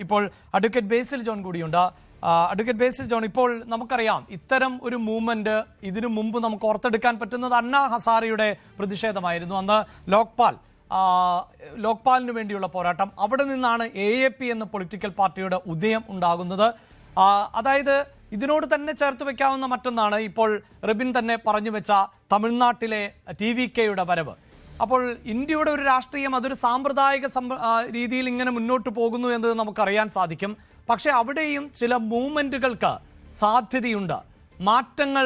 ഇപ്പോൾ അഡ്വക്കേറ്റ് ബേസിൽ ജോൺ കൂടിയുണ്ട്. അഡ്വക്കേറ്റ് ബേസിൽ ജോൺ, ഇപ്പോൾ നമുക്കറിയാം ഇത്തരം ഒരു മൂവ്മെന്റ് ഇതിനു മുമ്പ് നമുക്ക് ഓർത്തെടുക്കാൻ പറ്റുന്നത് അണ്ണാ ഹസാരെയുടെ പ്രതിഷേധമായിരുന്നു. അന്ന് ലോക്പാലിന് വേണ്ടിയുള്ള പോരാട്ടം, അവിടെ നിന്നാണ് AAP എന്ന പൊളിറ്റിക്കൽ പാർട്ടിയുടെ ഉദയം ഉണ്ടാകുന്നത്. അതായത് ഇതിനോട് തന്നെ ചേർത്ത് വെക്കാവുന്ന മറ്റൊന്നാണ് ഇപ്പോൾ റെബിൻ തന്നെ പറഞ്ഞു വെച്ച തമിഴ്നാട്ടിലെ TVKയുടെ വരവ്. അപ്പോൾ ഇന്ത്യയുടെ ഒരു രാഷ്ട്രീയം അതൊരു സാമ്പ്രദായിക രീതിയിൽ ഇങ്ങനെ മുന്നോട്ട് പോകുന്നു എന്നത് നമുക്കറിയാൻ സാധിക്കും. പക്ഷേ അവിടെയും ചില മൂവ്മെൻറ്റുകൾക്ക് സാധ്യതയുണ്ട്. മാറ്റങ്ങൾ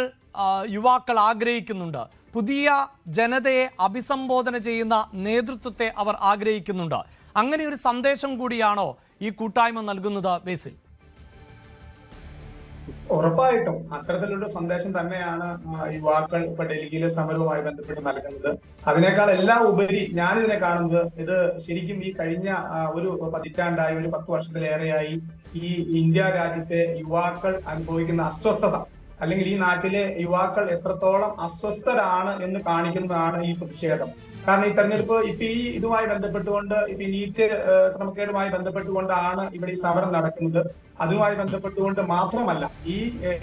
യുവാക്കൾ ആഗ്രഹിക്കുന്നുണ്ട്. പുതിയ ജനതയെ അഭിസംബോധന ചെയ്യുന്ന നേതൃത്വത്തെ അവർ ആഗ്രഹിക്കുന്നുണ്ട്. അങ്ങനെ ഒരു സന്ദേശം കൂടിയാണോ ഈ കൂട്ടായ്മ നൽകുന്നത് ബേസിൽ? ഉറപ്പായിട്ടും അത്തരത്തിലുള്ള സന്ദേശം തന്നെയാണ് യുവാക്കൾ ഇപ്പൊ ഡൽഹിയിലെ സമരവുമായി ബന്ധപ്പെട്ട് നൽകുന്നത്. അതിനേക്കാൾ എല്ലാം ഉപരി ഞാനിതിനെ കാണുന്നത്, ഇത് ശരിക്കും ഈ കഴിഞ്ഞ ഒരു പതിറ്റാണ്ടായി, ഒരു 10 വർഷത്തിലേറെയായി ഈ ഇന്ത്യ രാജ്യത്തെ യുവാക്കൾ അനുഭവിക്കുന്ന അസ്വസ്ഥത, അല്ലെങ്കിൽ ഈ നാട്ടിലെ യുവാക്കൾ എത്രത്തോളം അസ്വസ്ഥരാണ് എന്ന് കാണിക്കുന്നതാണ് ഈ പ്രതിഷേധം. കാരണം ഈ തെരഞ്ഞെടുപ്പ് ഇപ്പൊ ഈ ഇതുമായി ബന്ധപ്പെട്ടുകൊണ്ട്, ഇപ്പൊ നീറ്റ് ക്രമക്കേടുമായി ബന്ധപ്പെട്ടുകൊണ്ടാണ് ഇവിടെ ഈ സമരം നടക്കുന്നത്. അതുമായി ബന്ധപ്പെട്ടുകൊണ്ട് മാത്രമല്ല, ഈ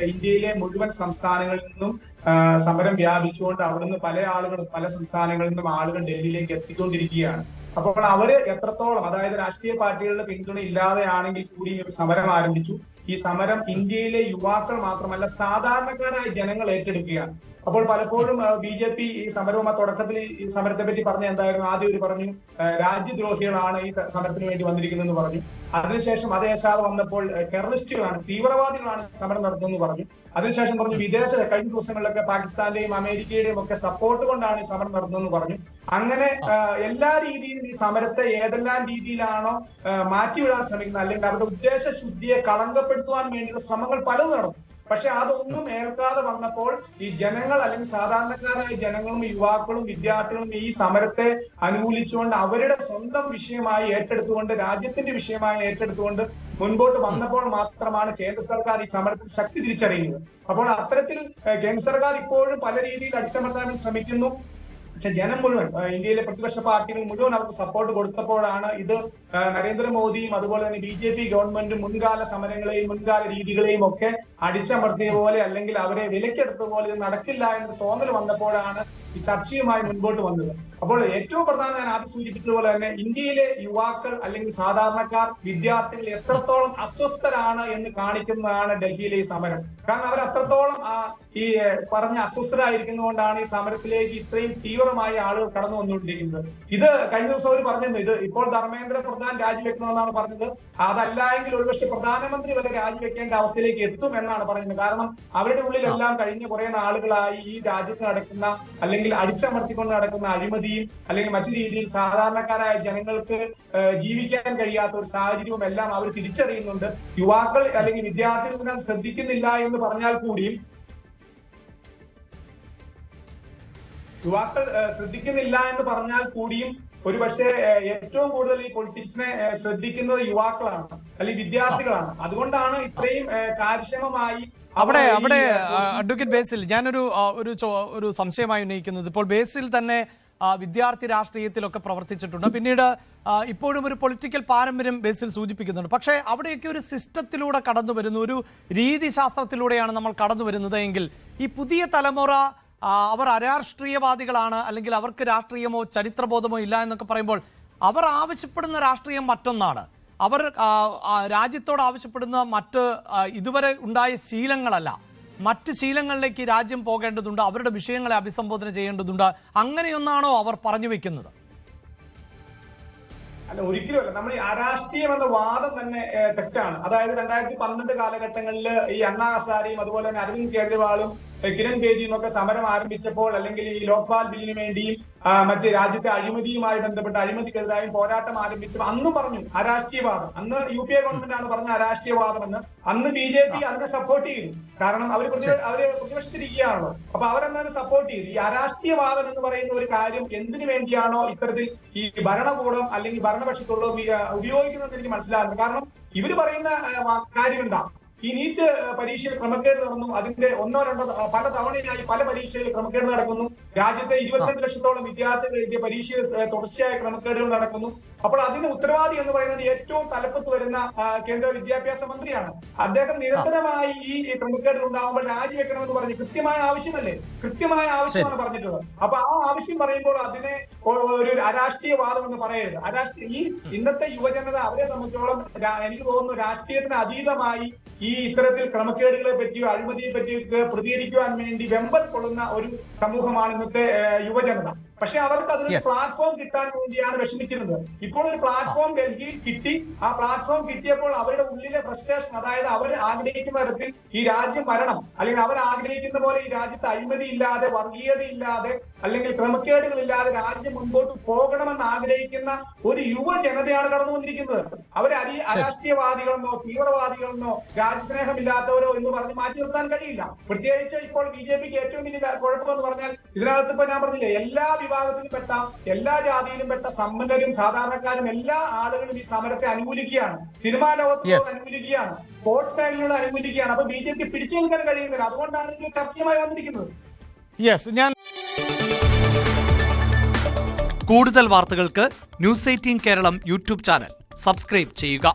ഇന്ത്യയിലെ മുഴുവൻ സംസ്ഥാനങ്ങളിൽ നിന്നും സമരം വ്യാപിച്ചുകൊണ്ട് അവിടുന്ന് പല സംസ്ഥാനങ്ങളിൽ നിന്നും ആളുകൾ ഡൽഹിയിലേക്ക് എത്തിക്കൊണ്ടിരിക്കുകയാണ്. അപ്പോൾ അവര് എത്രത്തോളം, അതായത് രാഷ്ട്രീയ പാർട്ടികളുടെ പിന്തുണ ഇല്ലാതെയാണെങ്കിൽ കൂടി സമരം ആരംഭിച്ചു. ഈ സമരം ഇന്ത്യയിലെ യുവാക്കൾ മാത്രമല്ല സാധാരണക്കാരായ ജനങ്ങൾ ഏറ്റെടുക്കുകയാണ്. അപ്പോൾ പലപ്പോഴും BJP ഈ സമരവും തുടക്കത്തിൽ ഈ സമരത്തെ പറ്റി പറഞ്ഞ എന്തായിരുന്നു, ആദ്യം പറഞ്ഞു രാജ്യദ്രോഹികളാണ് ഈ സമരത്തിന് വേണ്ടി വന്നിരിക്കുന്നതെന്ന് പറഞ്ഞു. അതിനുശേഷം അതേശാതെ വന്നപ്പോൾ ടെററിസ്റ്റുകളാണ്, തീവ്രവാദികളാണ് സമരം നടത്തുന്നതെന്ന് പറഞ്ഞു. അതിനുശേഷം പറഞ്ഞു കഴിഞ്ഞ ദിവസങ്ങളിലൊക്കെ പാകിസ്ഥാന്റെയും അമേരിക്കയുടെയും ഒക്കെ സപ്പോർട്ട് കൊണ്ടാണ് ഈ സമരം നടത്തുന്നതെന്ന് പറഞ്ഞു. അങ്ങനെ എല്ലാ രീതിയിലും ഈ സമരത്തെ ഏതെല്ലാം രീതിയിലാണോ മാറ്റിവിടാൻ ശ്രമിക്കുന്നത്, അല്ലെങ്കിൽ അവരുടെ ഉദ്ദേശശുദ്ധിയെ കളങ്കപ്പെടുത്തുവാൻ വേണ്ടിയുള്ള ശ്രമങ്ങൾ പലതും നടന്നു. പക്ഷെ അതൊന്നും ഏൽക്കാതെ വന്നപ്പോൾ ഈ ജനങ്ങൾ, അല്ലെങ്കിൽ സാധാരണക്കാരായ ജനങ്ങളും യുവാക്കളും വിദ്യാർത്ഥികളും ഈ സമരത്തെ അനുകൂലിച്ചുകൊണ്ട് അവരുടെ സ്വന്തം വിഷയമായി ഏറ്റെടുത്തുകൊണ്ട്, രാജ്യത്തിന്റെ വിഷയമായി ഏറ്റെടുത്തുകൊണ്ട് മുൻപോട്ട് വന്നപ്പോൾ മാത്രമാണ് കേന്ദ്ര സർക്കാർ ഈ സമരത്തിൽ ശക്തി തിരിച്ചറിയുന്നത്. അപ്പോൾ അത്തരത്തിൽ കേന്ദ്ര സർക്കാർ ഇപ്പോഴും പല രീതിയിൽ അടിച്ചമർത്താൻ ശ്രമിക്കുന്നു. പക്ഷെ ജനം മുഴുവൻ, ഇന്ത്യയിലെ പ്രതിപക്ഷ പാർട്ടികൾ മുഴുവൻ അവർക്ക് സപ്പോർട്ട് കൊടുത്തപ്പോഴാണ് ഇത് നരേന്ദ്രമോദിയും അതുപോലെ തന്നെ BJP ഗവൺമെന്റും മുൻകാല സമരങ്ങളെയും മുൻകാല രീതികളെയും ഒക്കെ അടിച്ചമർത്തിയ പോലെ, അല്ലെങ്കിൽ അവരെ വിലക്കെടുത്ത പോലെ ഇത് നടക്കില്ല എന്ന് തോന്നൽ വന്നപ്പോഴാണ് ഈ ചർച്ചയുമായി മുൻപോട്ട് വന്നത്. അപ്പോൾ ഏറ്റവും പ്രധാനം ഞാൻ ആദ്യം സൂചിപ്പിച്ചതുപോലെ തന്നെ ഇന്ത്യയിലെ യുവാക്കൾ, അല്ലെങ്കിൽ സാധാരണക്കാർ, വിദ്യാർത്ഥികൾ എത്രത്തോളം അസ്വസ്ഥരാണ് എന്ന് കാണിക്കുന്നതാണ് ഡൽഹിയിലെ ഈ സമരം. കാരണം അവർ അത്രത്തോളം ഈ പറഞ്ഞ അസ്വസ്ഥരായിരിക്കുന്നതുകൊണ്ടാണ് ഈ സമരത്തിലേക്ക് ഇത്രയും തീവ്രമായി ആളുകൾ കടന്നു വന്നുകൊണ്ടിരിക്കുന്നത്. ഇത് കഴിഞ്ഞ ദിവസം അവർ പറഞ്ഞിരുന്നു, ഇത് ഇപ്പോൾ ധർമ്മേന്ദ്ര പ്രധാൻ രാജിവെക്കണമെന്നാണ് പറഞ്ഞത്. അതല്ല എങ്കിൽ ഒരുപക്ഷെ പ്രധാനമന്ത്രി വരെ രാജിവെക്കേണ്ട അവസ്ഥയിലേക്ക് എത്തും എന്നാണ് പറയുന്നത്. കാരണം അവരുടെ ഉള്ളിലെല്ലാം കഴിഞ്ഞ കുറെ നാളുകളായി ഈ രാജ്യത്ത് നടക്കുന്ന, അല്ലെങ്കിൽ അടിച്ചമർത്തിക്കൊണ്ട് നടക്കുന്ന അഴിമതിയും, അല്ലെങ്കിൽ മറ്റു രീതിയിൽ സാധാരണക്കാരായ ജനങ്ങൾക്ക് ജീവിക്കാൻ കഴിയാത്ത ഒരു സാഹചര്യവും എല്ലാം അവർ തിരിച്ചറിയുന്നുണ്ട്. യുവാക്കൾ അല്ലെങ്കിൽ വിദ്യാർത്ഥികൾ ഇതിനെ ശ്രദ്ധിക്കുന്നില്ല എന്ന് പറഞ്ഞാൽ കൂടിയും, ഒരുപക്ഷെ ഏറ്റവും കൂടുതൽ ഈ പൊളിറ്റിക്സിനെ ശ്രദ്ധിക്കുന്നത് യുവാക്കളാണ്, അല്ലെങ്കിൽ വിദ്യാർത്ഥികളാണ്. അതുകൊണ്ടാണ് ഇത്രയും കാര്യക്ഷമമായി അവിടെ അഡ്വക്കേറ്റ് ബേസിൽ, ഞാനൊരു സംശയമായി ഉന്നയിക്കുന്നത്, ഇപ്പോൾ ബേസിൽ തന്നെ വിദ്യാർത്ഥി രാഷ്ട്രീയത്തിലൊക്കെ പ്രവർത്തിച്ചിട്ടുണ്ട്, പിന്നീട് ഇപ്പോഴും ഒരു പൊളിറ്റിക്കൽ പാരമ്പര്യം ബേസിൽ സൂചിപ്പിക്കുന്നുണ്ട്. പക്ഷേ അവിടെയൊക്കെ ഒരു സിസ്റ്റത്തിലൂടെ കടന്നു വരുന്നു, ഒരു രീതിശാസ്ത്രത്തിലൂടെയാണ് നമ്മൾ കടന്നു വരുന്നത് എങ്കിൽ ഈ പുതിയ തലമുറ അവർ അരാഷ്ട്രീയവാദികളാണ്, അല്ലെങ്കിൽ അവർക്ക് രാഷ്ട്രീയമോ ചരിത്രബോധമോ ഇല്ല എന്നൊക്കെ പറയുമ്പോൾ അവർ ആവശ്യപ്പെടുന്ന രാഷ്ട്രീയം മറ്റൊന്നാണ്. അവർ രാജ്യത്തോട് ആവശ്യപ്പെടുന്ന ഇതുവരെ ഉണ്ടായ ശീലങ്ങളല്ല, മറ്റ് ശീലങ്ങളിലേക്ക് രാജ്യം പോകേണ്ടതുണ്ട്, അവരുടെ വിഷയങ്ങളെ അഭിസംബോധന ചെയ്യേണ്ടതുണ്ട്. അങ്ങനെയൊന്നാണോ അവർ പറഞ്ഞു വെക്കുന്നത്? അല്ല, ഒരിക്കലുമല്ല. നമ്മൾ ഈ അരാഷ്ട്രീയം എന്ന വാദം തന്നെ തെറ്റാണ്. അതായത് 2012 കാലഘട്ടങ്ങളിൽ ഈ അണ്ണാ ഹസാരെയും അതുപോലെ തന്നെ അരവിന്ദ് കെജ്രിവാളും കിരൺ ബേദിയും ഒക്കെ സമരം ആരംഭിച്ചപ്പോൾ, അല്ലെങ്കിൽ ഈ ലോക്പാൽ ബില്ലിന് വേണ്ടിയും മറ്റ് രാജ്യത്തെ അഴിമതിയുമായി ബന്ധപ്പെട്ട് അഴിമതിക്കെതിരായും പോരാട്ടം ആരംഭിച്ചപ്പോൾ അന്ന് പറഞ്ഞു അരാഷ്ട്രീയവാദം. അന്ന് UPA ഗവൺമെന്റ് ആണ് പറഞ്ഞ അരാഷ്ട്രീയവാദം എന്ന്. അന്ന് BJP അതിനെ സപ്പോർട്ട് ചെയ്തു. കാരണം അവര് പ്രതിപക്ഷത്തിരിക്കുകയാണല്ലോ. അപ്പൊ അവരെന്താണ് സപ്പോർട്ട് ചെയ്തു. ഈ അരാഷ്ട്രീയവാദം എന്ന് പറയുന്ന ഒരു കാര്യം എന്തിനു വേണ്ടിയാണോ ഇത്തരത്തിൽ ഈ ഭരണകൂടം അല്ലെങ്കിൽ ഭരണപക്ഷത്തുള്ള ഉപയോഗിക്കുന്നത് എനിക്ക് മനസ്സിലാകുന്നത്. കാരണം ഇവര് പറയുന്ന കാര്യം എന്താ, ഈ നീറ്റ് പരീക്ഷയിൽ ക്രമക്കേട് നടന്നു. അതിന്റെ ഒന്നോ രണ്ടോ പല തവണയായി പല പരീക്ഷകളിൽ ക്രമക്കേട് നടക്കുന്നു. രാജ്യത്തെ 22 ലക്ഷത്തോളം വിദ്യാർത്ഥികൾ എഴുതിയ പരീക്ഷയിൽ തുടർച്ചയായ ക്രമക്കേടുകൾ നടക്കുന്നു. അപ്പോൾ അതിന് ഉത്തരവാദി എന്ന് പറയുന്നത് ഏറ്റവും തലപ്പത്ത് വരുന്ന കേന്ദ്ര വിദ്യാഭ്യാസ മന്ത്രിയാണ്. അദ്ദേഹം നിരന്തരമായി ഈ ക്രമക്കേടുകൾ ഉണ്ടാകുമ്പോൾ രാജിവെക്കണമെന്ന് പറഞ്ഞ് കൃത്യമായ ആവശ്യമല്ലേ, കൃത്യമായ ആവശ്യമാണ് പറഞ്ഞിട്ടുള്ളത്. അപ്പൊ ആ ആവശ്യം പറയുമ്പോൾ അതിനെ ഒരു അരാഷ്ട്രീയവാദം എന്ന് പറയരുത്. ഈ ഇന്നത്തെ യുവജനത അവരെ സംബന്ധിച്ചോളം എനിക്ക് തോന്നുന്നു രാഷ്ട്രീയത്തിന് അതീതമായി ഈ ഇത്തരത്തിൽ ക്രമക്കേടുകളെ പറ്റിയോ അഴിമതിയെ പറ്റിയോ പ്രതികരിക്കുവാൻ വേണ്ടി വെമ്പൽ കൊള്ളുന്ന ഒരു സമൂഹമാണ് ഇന്നത്തെ യുവജനത. പക്ഷെ അവർക്ക് അതിനൊരു പ്ലാറ്റ്ഫോം കിട്ടാൻ വേണ്ടിയാണ് വിഷമിച്ചിരുന്നത്. ഇപ്പോൾ ഒരു പ്ലാറ്റ്ഫോം ഡൽഹിയിൽ കിട്ടി. ആ പ്ലാറ്റ്ഫോം കിട്ടിയപ്പോൾ അവരുടെ ഉള്ളിലെ ഫ്രസ്ട്രേഷൻ, അതായത് അവർ ആഗ്രഹിക്കുന്ന തരത്തിൽ ഈ രാജ്യം വരണം, അല്ലെങ്കിൽ അവർ ആഗ്രഹിക്കുന്ന പോലെ ഈ രാജ്യത്ത് അഴിമതി ഇല്ലാതെ, വർഗീയത ഇല്ലാതെ, അല്ലെങ്കിൽ ക്രമക്കേടുകൾ ഇല്ലാതെ രാജ്യം മുൻപോട്ട് പോകണമെന്ന് ആഗ്രഹിക്കുന്ന ഒരു യുവജനതയാണ് കടന്നു വന്നിരിക്കുന്നത്. അവർ അരാഷ്ട്രീയവാദികളെന്നോ തീവ്രവാദികളെന്നോ രാജ്യസ്നേഹമില്ലാത്തവരോ എന്ന് പറഞ്ഞ് മാറ്റി നിർത്താൻ കഴിയില്ല. പ്രത്യേകിച്ച് ഇപ്പോൾ BJPക്ക് ഏറ്റവും വലിയ കുഴപ്പമെന്ന് പറഞ്ഞാൽ ഇതിനകത്ത് ഇപ്പൊ ഞാൻ പറഞ്ഞില്ലേ, എല്ലാ വിഭാഗത്തിലും പെട്ട, എല്ലാ ജാതിയിലും പെട്ട സമ്പന്നരും സാധാരണക്കാരും എല്ലാ ആളുകളും ഈ സമരത്തെ അനുകൂലിക്കുകയാണ്. സിനിമാ ലോകത്തോട് അനുകൂലിക്കുകയാണ്, സ്പോർട്സ് മേഖലയോട് അനുകൂലിക്കുകയാണ്. അപ്പൊ BJP പിടിച്ചു നിൽക്കാൻ കഴിയുന്നില്ല. അതുകൊണ്ടാണ് ഇതിൽ ചർച്ചയുമായി വന്നിരിക്കുന്നത്. കൂടുതൽ വാർത്തകൾക്ക് News 18 Keralam YouTube channel subscribe ചെയ്യുക.